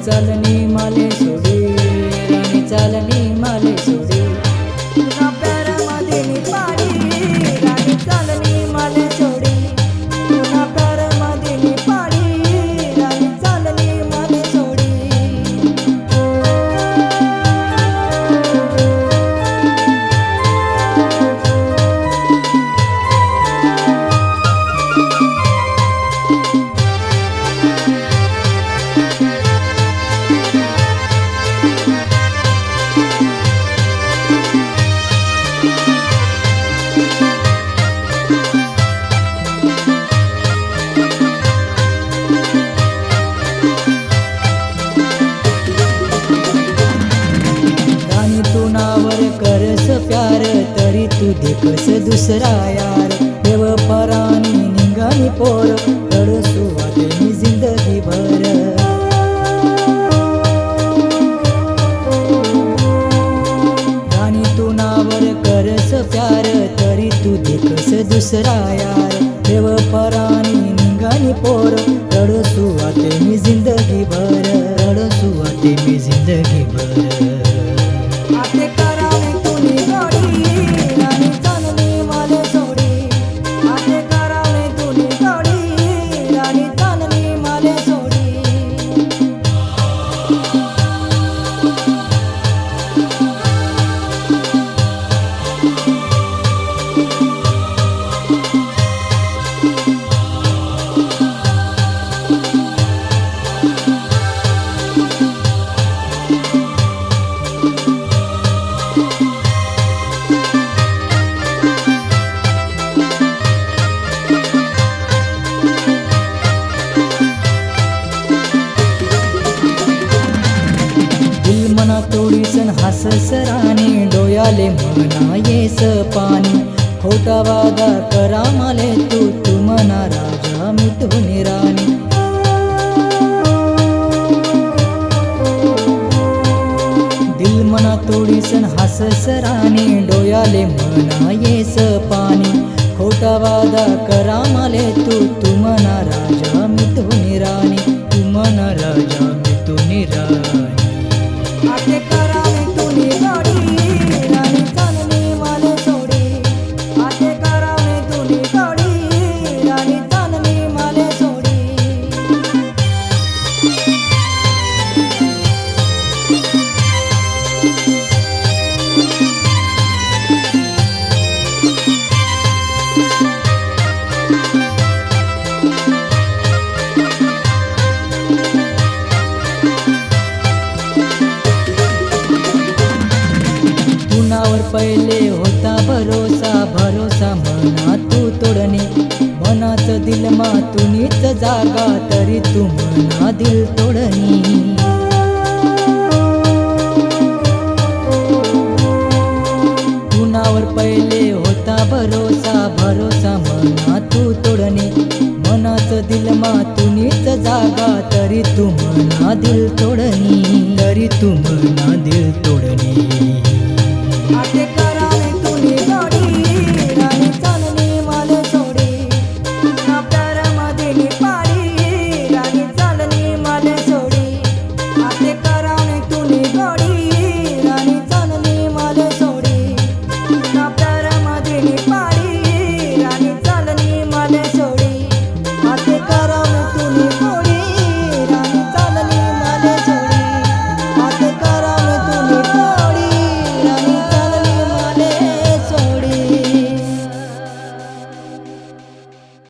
चालनी माले सोडी, राणी चालनी माले सोडी, तुझा प्यारामध्ये मी पाडी, राणी चालनी माले सोडी, तुझा प्यारामध्ये मी पाडी, राणी चालनी माले सोडी. करस प्यार तरी तू देखस दुसरा यार, बेवफारानी निघाली पोर रडसू वाटे मी जिंदगी भर. राणी तू नावर करस प्यार तरी तू देखस दुसरा यार, बेवफारानी निघाली पोर रडसू वाटे मी जिंदगी भर, रडसू वाटे मी जिंदगी भर. आते करावे तुनी जोडी, राणी चालनी माले सोडी, आते करावे तुनी जोडी, राणी चालनी माले सोडी. मना तोडीसन हासस राणी, डोयाले म्हणा येस पाणी, खोटा वादा करा माले तू मना राजा मी तुनी राणी. दिल मना तोडीसन हासस राणी, डोयाले म्हणा येस पाणी, खोटा वादा करा माले तू मना राजा मी तुनी राणी, तू मना राजा मी तुनी राणी. आते करावे तुनी जोडी, राणी चालनी माले सोडी, आते करावे तुनी जोडी, राणी चालनी माले सोडी. तुनावर पहिले होता भरोसा, भरोसा मना तू तोडणे, मनाच दिल मा तुनीच जागा तरी तू मना दिल तोडणी. तुनावर पहिले होता भरोसा, भरोसा मना तू तोडणे, मनाच दिल मा तुनीच जागा तरी तू मना दिल तोडणी, तरी तू